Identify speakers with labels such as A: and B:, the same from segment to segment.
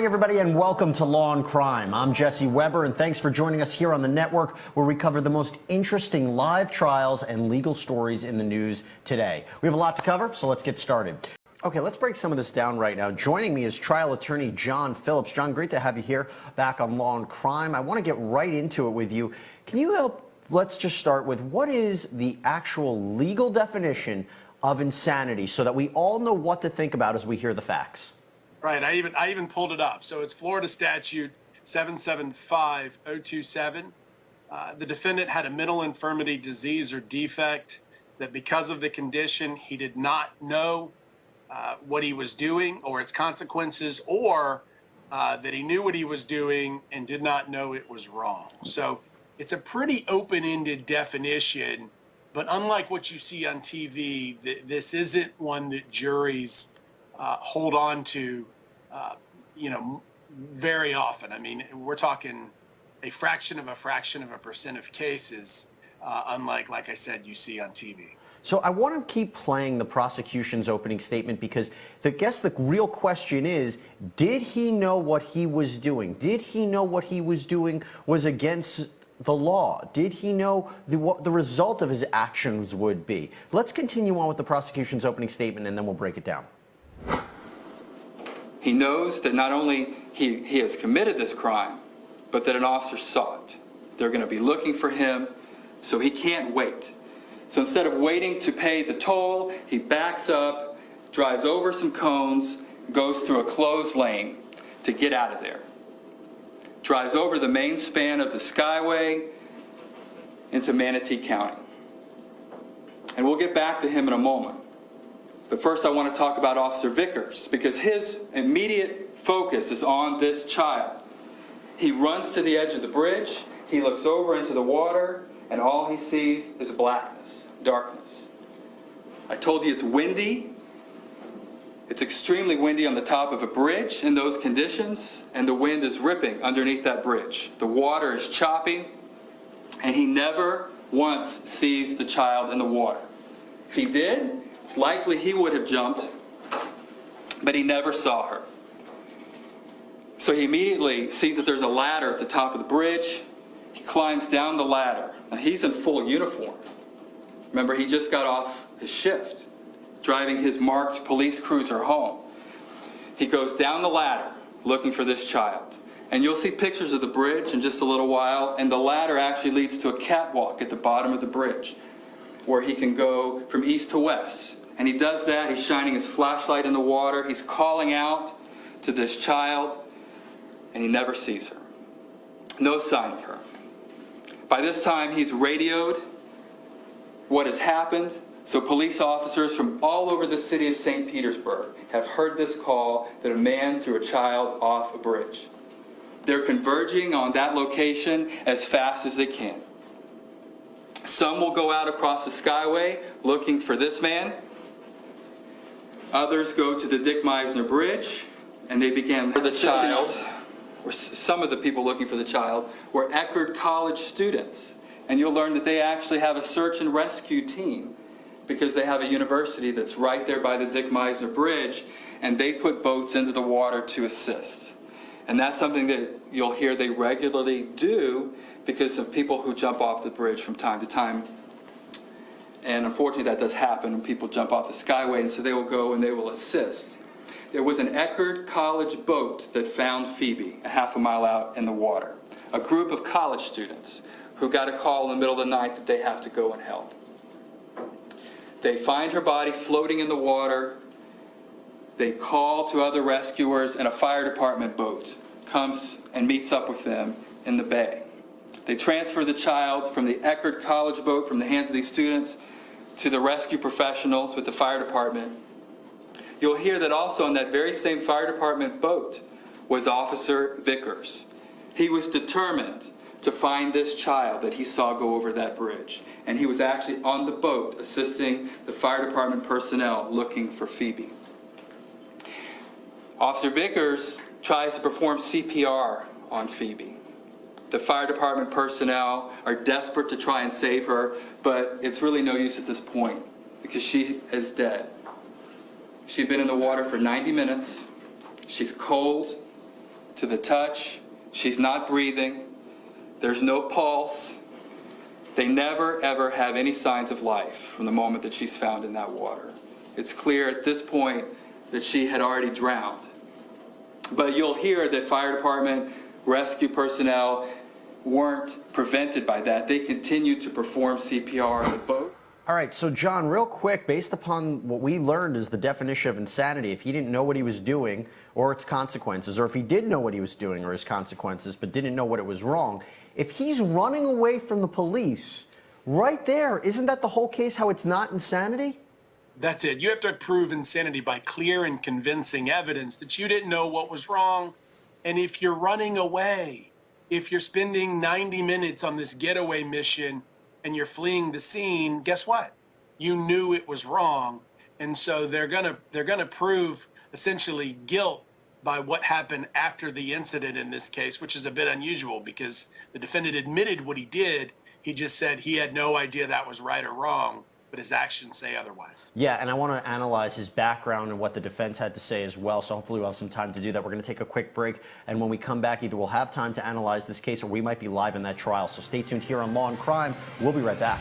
A: morning, everybody, and welcome to Law and Crime. I'm Jesse Weber, and thanks for joining us here on the network, where we cover the most interesting live trials and legal stories in the news today. We have a lot to cover, so let's get started. Okay, let's break some of this down right now. Joining me is trial attorney John Phillips. John, great to have you here back on Law and Crime. I want to get right into it with you. Can you help? Let's just start with, what is the actual legal definition of insanity so that we all know what to think about as we hear the facts?
B: Right, I even pulled it up. So it's Florida statute 775027. The defendant had a mental infirmity, disease, or defect that because of the condition, he did not know what he was doing or its consequences, or that he knew what he was doing and did not know it was wrong. So it's a pretty open-ended definition, but unlike what you see on TV, this isn't one that juries hold on to, very often. I mean, we're talking a fraction of a percent of cases, unlike, like I said, you see on TV.
A: So I want to keep playing the prosecution's opening statement because I guess the real question is, did he know what he was doing? Did he know what he was doing was against the law? Did he know what the result of his actions would be? Let's continue on with the prosecution's opening statement, and then we'll break it down.
C: He knows that not only he has committed this crime, but that an officer saw it. They're going to be looking for him, so he can't wait. So instead of waiting to pay the toll, he backs up, drives over some cones, goes through a closed lane to get out of there. Drives over the main span of the Skyway into Manatee County. And we'll get back to him in a moment. But first I want to talk about Officer Vickers, because his immediate focus is on this child. He runs to the edge of the bridge, he looks over into the water, and all he sees is blackness, darkness. I told you it's windy. It's extremely windy on the top of a bridge in those conditions, and the wind is ripping underneath that bridge. The water is choppy, and he never once sees the child in the water. If he did, it's likely he would have jumped, but he never saw her. So he immediately sees that there's a ladder at the top of the bridge. He climbs down the ladder. Now he's in full uniform. Remember, he just got off his shift, driving his marked police cruiser home. He goes down the ladder looking for this child. And you'll see pictures of the bridge in just a little while, and the ladder actually leads to a catwalk at the bottom of the bridge where he can go from east to west. And he does that. He's shining his flashlight in the water. He's calling out to this child, and he never sees her. No sign of her. By this time, he's radioed what has happened, so police officers from all over the city of St. Petersburg have heard this call that a man threw a child off a bridge. They're converging on that location as fast as they can. Some will go out across the Skyway looking for this man. Others go to the Dick Meisner Bridge, and they began for the child. Some of the people looking for the child were Eckerd College students. And you'll learn that they actually have a search and rescue team because they have a university that's right there by the Dick Meisner Bridge, and they put boats into the water to assist. And that's something that you'll hear they regularly do because of people who jump off the bridge from time to time. And unfortunately that does happen when people jump off the Skyway, and so they will go and they will assist. There was an Eckerd College boat that found Phoebe a half a mile out in the water. A group of college students who got a call in the middle of the night that they have to go and help. They find her body floating in the water. They call to other rescuers, and a fire department boat comes and meets up with them in the bay. They transfer the child from the Eckerd College boat from the hands of these students to the rescue professionals with the fire department. You'll hear that also on that very same fire department boat was Officer Vickers. He was determined to find this child that he saw go over that bridge. And he was actually on the boat assisting the fire department personnel looking for Phoebe. Officer Vickers tries to perform CPR on Phoebe. The fire department personnel are desperate to try and save her, but it's really no use at this point because she is dead. She'd been in the water for 90 minutes. She's cold. to the touch. She's not breathing. There's no pulse. They never, ever have any signs of life from the moment that she's found in that water. It's clear at this point that she had already drowned. But you'll hear that fire department, rescue personnel weren't prevented by that. They continued to perform CPR on the boat.
A: All right, so John, real quick, based upon what we learned is the definition of insanity, if he didn't know what he was doing or its consequences, or if he did know what he was doing or his consequences but didn't know what it was wrong, if he's running away from the police, right there, isn't that the whole case, how it's not insanity?
B: That's it. You have to prove insanity by clear and convincing evidence that you didn't know what was wrong. And if you're running away, if you're spending 90 minutes on this getaway mission and you're fleeing the scene, guess what? You knew it was wrong. And so they're gonna prove essentially guilt by what happened after the incident in this case, which is a bit unusual because the defendant admitted what he did. He just said he had no idea that was right or wrong, but his actions say otherwise.
A: Yeah, and I want to analyze his background and what the defense had to say as well, so hopefully we'll have some time to do that. We're going to take a quick break, and when we come back, either we'll have time to analyze this case or we might be live in that trial. So stay tuned here on Law and Crime. We'll be right back.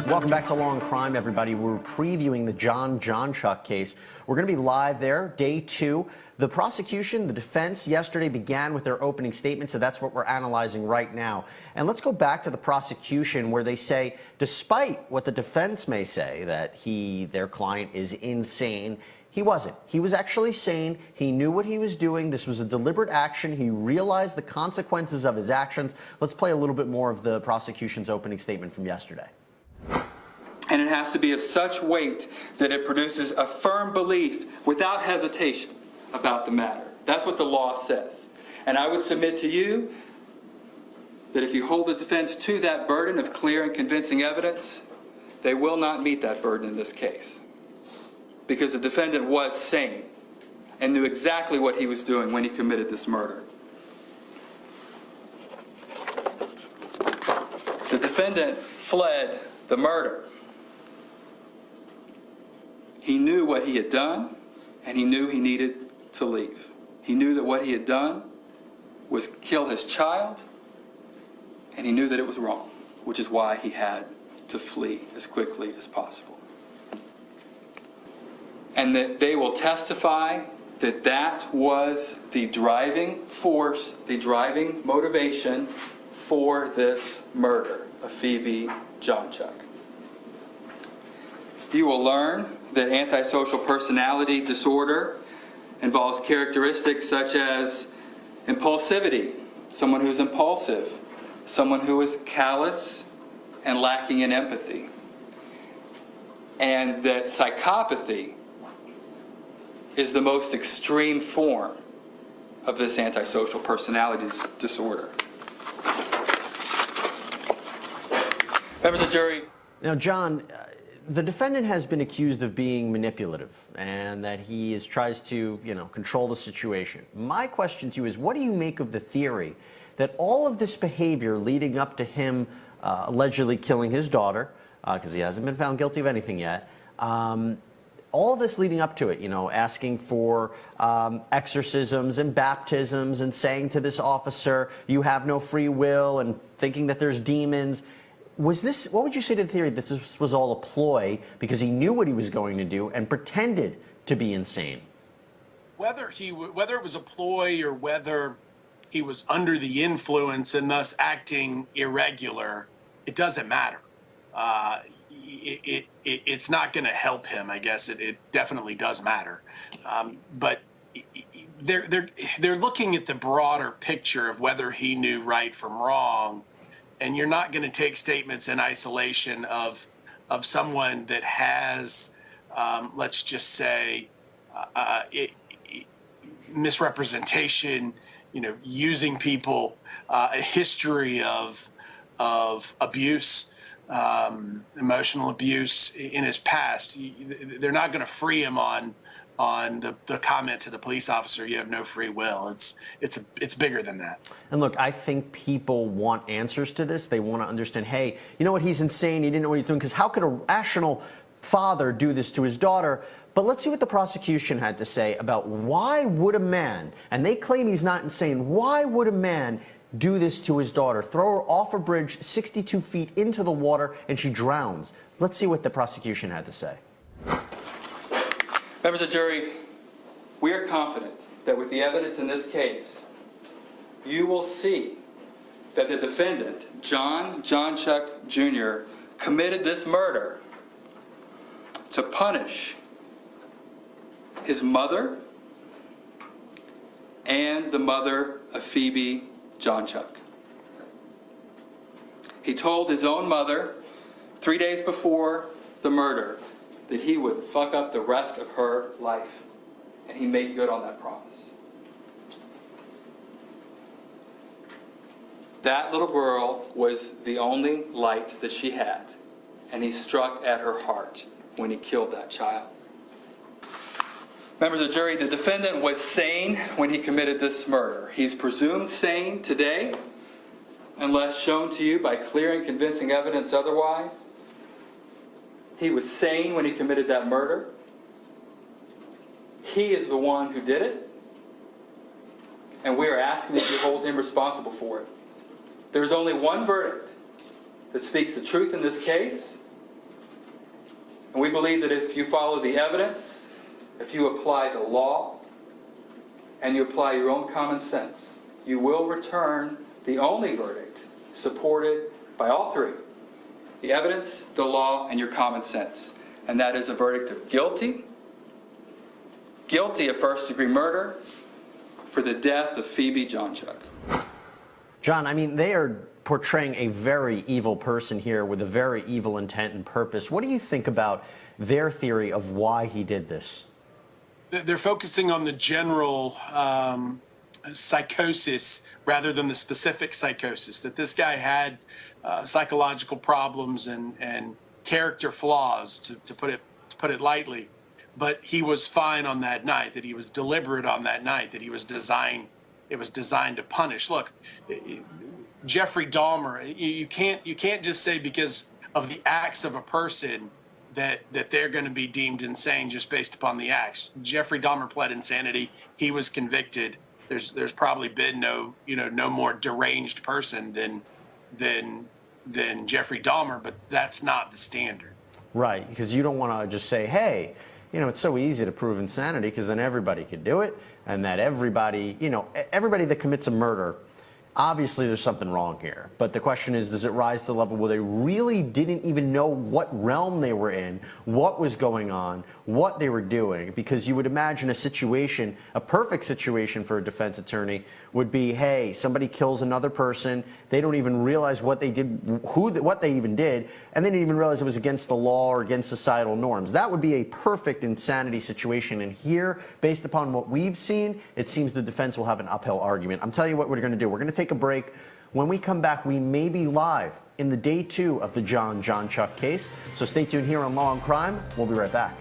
A: Welcome back to Law and Crime, everybody. We're previewing the John Johnchuk case. We're going to be live there, day 2. The prosecution, the defense, yesterday began with their opening statement, so that's what we're analyzing right now. And let's go back to the prosecution where they say, despite what the defense may say, that their client is insane, he wasn't. He was actually sane. He knew what he was doing. This was a deliberate action. He realized the consequences of his actions. Let's play a little bit more of the prosecution's opening statement from yesterday.
C: And it has to be of such weight that it produces a firm belief without hesitation about the matter. That's what the law says. And I would submit to you that if you hold the defense to that burden of clear and convincing evidence, they will not meet that burden in this case. Because the defendant was sane and knew exactly what he was doing when he committed this murder. The defendant fled the murder. He knew what he had done, and he knew he needed to leave. He knew that what he had done was kill his child, and he knew that it was wrong, which is why he had to flee as quickly as possible. And that they will testify that that was the driving force, the driving motivation for this murder of Phoebe Johnchuk. You will learn that antisocial personality disorder involves characteristics such as impulsivity, someone who's impulsive, someone who is callous and lacking in empathy, and that psychopathy is the most extreme form of this antisocial personality disorder. Members of the jury.
A: Now, John, the defendant has been accused of being manipulative and that he tries to, control the situation. My question to you is, what do you make of the theory that all of this behavior leading up to him allegedly killing his daughter, because he hasn't been found guilty of anything yet, all this leading up to it, asking for exorcisms and baptisms and saying to this officer, you have no free will, and thinking that there's demons. What would you say to the theory that this was all a ploy because he knew what he was going to do and pretended to be insane?
B: Whether it was a ploy or whether he was under the influence and thus acting irregular, it doesn't matter. It's not going to help him, I guess. It definitely does matter. But they're looking at the broader picture of whether he knew right from wrong. And you're not going to take statements in isolation of someone that has, let's just say, misrepresentation, using people, a history of abuse, emotional abuse in his past. They're not going to free him on the comment to the police officer, "You have no free will." It's bigger than that.
A: And look, I think people want answers to this. They want to understand, hey, you know what, he's insane. He didn't know what he's doing. Because how could a rational father do this to his daughter? But let's see what the prosecution had to say about why would a man, and they claim he's not insane, why would a man do this to his daughter? Throw her off a bridge 62 feet into the water and she drowns. Let's see what the prosecution had to say.
C: Members of the jury, we are confident that with the evidence in this case, you will see that the defendant, John Chuck Jr., committed this murder to punish his mother and the mother of Phoebe John Chuck. He told his own mother 3 days before the murder that he would fuck up the rest of her life, and he made good on that promise. That little girl was the only light that she had, and he struck at her heart when he killed that child. Members of the jury, the defendant was sane when he committed this murder. He's presumed sane today, unless shown to you by clear and convincing evidence otherwise. He was sane when he committed that murder. He is the one who did it, and we are asking that you hold him responsible for it. There's only one verdict that speaks the truth in this case, and we believe that if you follow the evidence, if you apply the law, and you apply your own common sense, you will return the only verdict supported by all three: the evidence, the law, and your common sense. And that is a verdict of guilty of first-degree murder for the death of Phoebe John Chuck.
A: John, I mean, they are portraying a very evil person here with a very evil intent and purpose. What do you think about their theory of why he did this?
B: They're focusing on the general psychosis rather than the specific psychosis, that this guy had psychological problems and character flaws, to put it lightly. But he was fine on that night, that he was deliberate on that night, that it was designed to punish. Look, Jeffrey Dahmer, you can't just say because of the acts of a person that they're going to be deemed insane just based upon the acts. Jeffrey Dahmer pled insanity. He was convicted. There's probably been no more deranged person than Jeffrey Dahmer, but that's not the standard.
A: Right, because you don't want to just say, hey, it's so easy to prove insanity because then everybody could do it, and that everybody that commits a murder, obviously there's something wrong here. But the question is, does it rise to the level where they really didn't even know what realm they were in, what was going on, what they were doing? Because you would imagine a perfect situation for a defense attorney would be, hey, somebody kills another person, they don't even realize what they did, what they even did, and they didn't even realize it was against the law or against societal norms. That would be a perfect insanity situation. And here, based upon what we've seen, it seems the defense will have an uphill argument. I'm telling you what we're going to do. We're going to take a break. When we come back, we may be live in the day 2 of the John Chuck case. So stay tuned here on Law and Crime. We'll be right back.